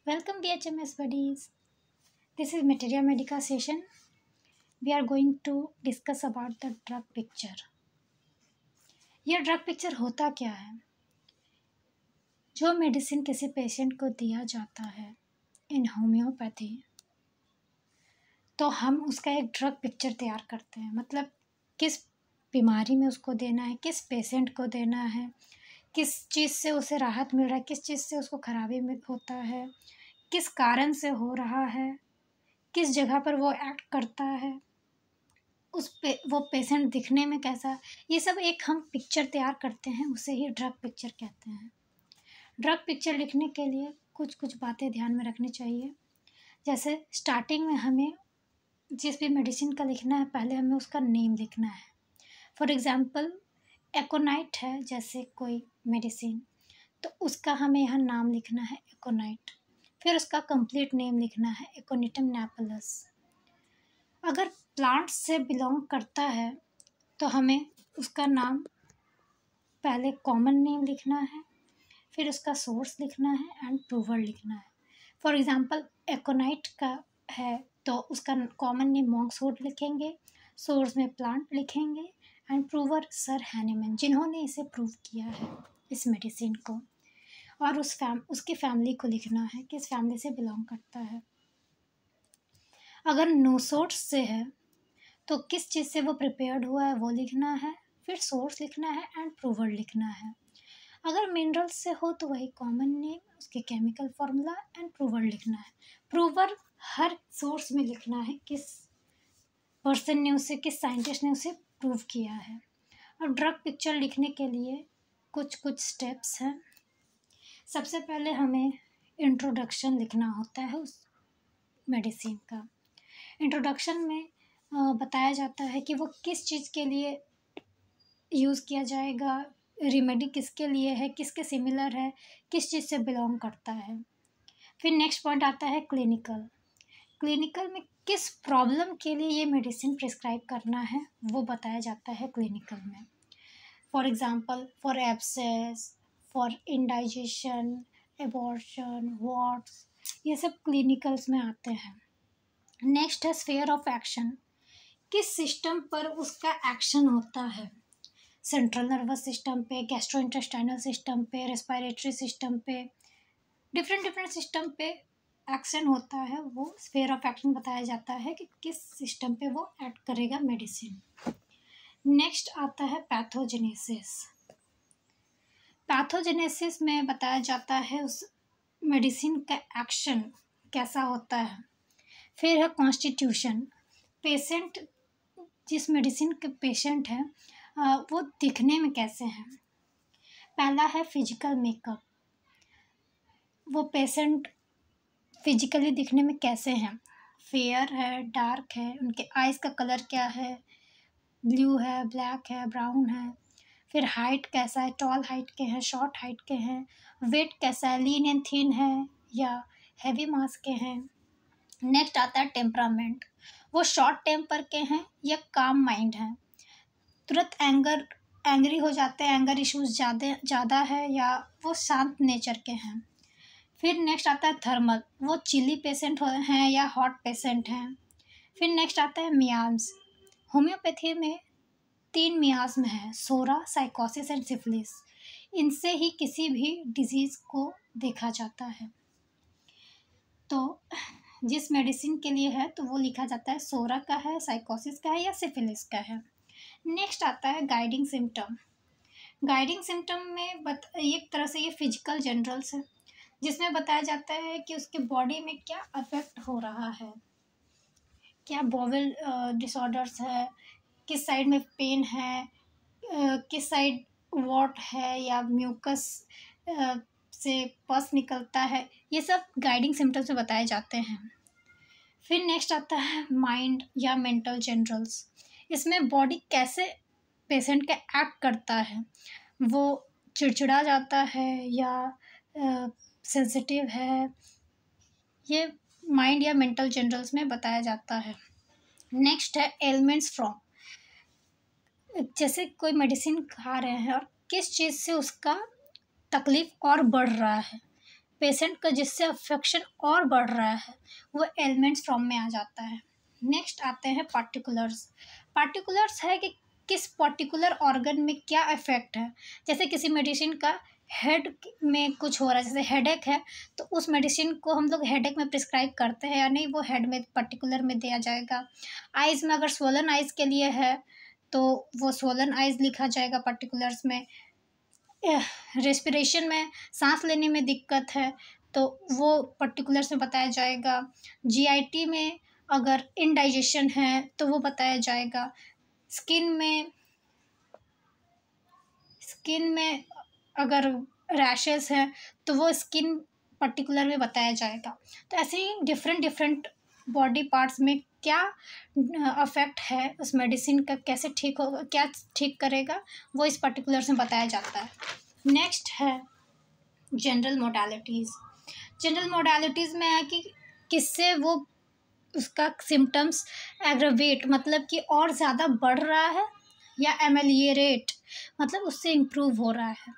Welcome DHMS buddies. This is Materia Medica session. We are going to discuss about the drug picture. यह drug picture होता क्या है? जो medicine किसी patient को दिया जाता है इन होम्योपैथी, तो हम उसका एक ड्रग पिक्चर तैयार करते हैं। मतलब किस बीमारी में उसको देना है, किस पेशेंट को देना है, किस चीज़ से उसे राहत मिल रहा है, किस चीज़ से उसको खराबी में होता है, किस कारण से हो रहा है, किस जगह पर वो एक्ट करता है, वो पेशेंट दिखने में कैसा, ये सब एक हम पिक्चर तैयार करते हैं, उसे ही ड्रग पिक्चर कहते हैं। ड्रग पिक्चर लिखने के लिए कुछ कुछ बातें ध्यान में रखनी चाहिए। जैसे स्टार्टिंग में हमें जिस भी मेडिसिन का लिखना है, पहले हमें उसका नेम लिखना है। फॉर एग्ज़ाम्पल एकोनाइट है जैसे कोई मेडिसिन, तो उसका हमें यहाँ नाम लिखना है एकोनाइट। फिर उसका कंप्लीट नेम लिखना है एकोनिटम नैपलस। अगर प्लांट से बिलोंग करता है तो हमें उसका नाम पहले कॉमन नेम लिखना है, फिर उसका सोर्स लिखना है एंड प्रूवर लिखना है। फॉर एग्ज़ाम्पल एकोनाइट का है तो उसका कॉमन नेम मॉन्क्सवुड लिखेंगे, सोर्स में प्लांट लिखेंगे एंड प्रूवर सर हैनीमैन, जिन्होंने इसे प्रूव किया है इस मेडिसिन को, और उसकी फैमिली को लिखना है, किस फैमिली से बिलोंग करता है। अगर नो सोर्स से है तो किस चीज़ से वो प्रिपेयर्ड हुआ है वो लिखना है, फिर सोर्स लिखना है एंड प्रूवर लिखना है। अगर मिनरल से हो तो वही कॉमन नेम, उसके केमिकल फार्मूला एंड प्रूवर लिखना है। प्रूवर हर सोर्स में लिखना है, किस पर्सन ने उसे, किस साइंटिस्ट ने उसे प्रूव किया है। और ड्रग पिक्चर लिखने के लिए कुछ कुछ स्टेप्स हैं। सबसे पहले हमें इंट्रोडक्शन लिखना होता है उस मेडिसिन का। इंट्रोडक्शन में बताया जाता है कि वो किस चीज़ के लिए यूज़ किया जाएगा, रेमेडी किसके लिए है, किसके सिमिलर है, किस चीज़ से बिलोंग करता है। फिर नेक्स्ट पॉइंट आता है क्लिनिकल। क्लिनिकल में किस प्रॉब्लम के लिए ये मेडिसिन प्रिस्क्राइब करना है वो बताया जाता है क्लिनिकल में। For example for abscess, for indigestion, abortion, warts, ये सब क्लिनिकल्स में आते हैं। नेक्स्ट है स्फीयर ऑफ एक्शन। किस सिस्टम पर उसका एक्शन होता है, सेंट्रल नर्वस सिस्टम पे, गैस्ट्रोइंटेस्टाइनल सिस्टम पे, रेस्पिरेटरी सिस्टम पे, डिफरेंट सिस्टम पे एक्शन होता है, वो स्फीयर ऑफ एक्शन बताया जाता है कि किस सिस्टम पे वो एक्ट करेगा मेडिसिन। नेक्स्ट आता है पैथोजेनेसिस। पैथोजेनेसिस में बताया जाता है उस मेडिसिन का एक्शन कैसा होता है। फिर है कॉन्स्टिट्यूशन। पेशेंट, जिस मेडिसिन के पेशेंट हैं वो दिखने में कैसे हैं। पहला है फिजिकल मेकअप, वो पेशेंट फिजिकली दिखने में कैसे हैं, फेयर है, डार्क है, उनके आइज़ का कलर क्या है, ब्लू है, ब्लैक है, ब्राउन है। फिर हाइट कैसा है, टॉल हाइट के हैं, शॉर्ट हाइट के हैं, वेट कैसा है, लीन एंड थिन है या हैवी मास के हैं। नेक्स्ट आता है टेम्परामेंट, वो शॉर्ट टेम्पर के हैं या काम माइंड हैं, तुरंत एंग्री हो जाते हैं, एंगर इश्यूज ज़्यादा है या वो शांत नेचर के हैं। फिर नेक्स्ट आता है थर्मल, वो चिली पेशेंट हैं या हॉट पेशेंट हैं। फिर नेक्स्ट आता है मियाज़। होम्योपैथी में 3 मियाज़्म है, सोरा, साइकोसिस एंड सिफिलिस। इनसे ही किसी भी डिजीज़ को देखा जाता है। तो जिस मेडिसिन के लिए है तो वो लिखा जाता है सोरा का है, साइकोसिस का है या सिफिलिस का है। नेक्स्ट आता है गाइडिंग सिम्टम। गाइडिंग सिम्टम में एक तरह से ये फिजिकल जनरल्स है, जिसमें बताया जाता है कि उसके बॉडी में क्या अफेक्ट हो रहा है, क्या बॉवल डिसऑर्डर्स है, किस साइड में पेन है, किस साइड वॉट है या म्यूकस से पस निकलता है, ये सब गाइडिंग सिम्टम्स में बताए जाते हैं। फिर नेक्स्ट आता है माइंड या मेंटल जनरल्स। इसमें बॉडी कैसे पेशेंट का एक्ट करता है, वो चिड़चिड़ा जाता है या सेंसिटिव है, ये माइंड या मेंटल जनरल्स में बताया जाता है। नेक्स्ट है एलिमेंट्स फ्रॉम, जैसे कोई मेडिसिन खा रहे हैं और किस चीज़ से उसका तकलीफ़ और बढ़ रहा है, पेशेंट का जिससे अफेक्शन और बढ़ रहा है वो एलिमेंट्स फॉर्म में आ जाता है। नेक्स्ट आते हैं पार्टिकुलर्स। पार्टिकुलर्स है कि किस पर्टिकुलर ऑर्गन में क्या इफेक्ट है। जैसे किसी मेडिसिन का हेड में कुछ हो रहा है, जैसे हेडेक है तो उस मेडिसिन को हम लोग हेडेक में प्रिस्क्राइब करते हैं या नहीं, वो हेड में पर्टिकुलर में दिया जाएगा। आइज़ में अगर स्वोलन आइज़ के लिए है तो वो स्वोलन आइज़ लिखा जाएगा पर्टिकुलर्स में। रेस्पिरेशन में सांस लेने में दिक्कत है तो वो पर्टिकुलर्स में बताया जाएगा। जीआईटी में अगर इनडाइजेशन है तो वो बताया जाएगा। स्किन में अगर रैशेस है तो वो स्किन पर्टिकुलर में बताया जाएगा। तो ऐसे ही डिफरेंट बॉडी पार्ट्स में क्या अफेक्ट है उस मेडिसिन का, कैसे ठीक होगा, क्या ठीक करेगा, वो इस पर्टिकुलर्स में बताया जाता है। नेक्स्ट है जनरल मोडालिटीज़। जनरल मोडालिटीज़ में है कि किससे वो उसका सिम्टम्स एग्रवेट मतलब कि और ज़्यादा बढ़ रहा है या एमेलियरेट मतलब उससे इम्प्रूव हो रहा है।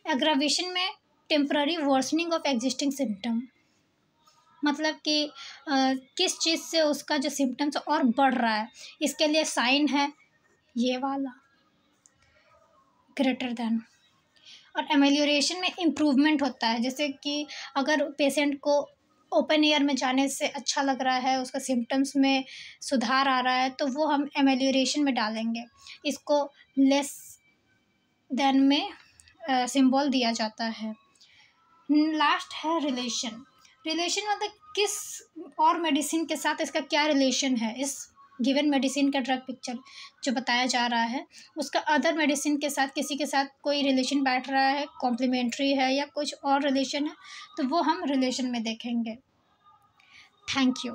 एग्रावेशन में temporary worsening of existing symptom मतलब कि किस चीज़ से उसका जो सिम्टम्स और बढ़ रहा है, इसके लिए साइन है ये वाला ग्रेटर देन। और एमेलियोरेशन में इम्प्रूवमेंट होता है, जैसे कि अगर पेशेंट को ओपन एयर में जाने से अच्छा लग रहा है, उसका सिम्टम्स में सुधार आ रहा है तो वो हम एमेलियोरेशन में डालेंगे। इसको लेस देन में सिंबल दिया जाता है। लास्ट है रिलेशन। रिलेशन मतलब किस और मेडिसिन के साथ इसका क्या रिलेशन है, इस गिवन मेडिसिन का ड्रग पिक्चर जो बताया जा रहा है उसका अदर मेडिसिन के साथ किसी के साथ कोई रिलेशन बैठ रहा है, कॉम्प्लीमेंट्री है या कुछ और रिलेशन है, तो वो हम रिलेशन में देखेंगे। Thank you.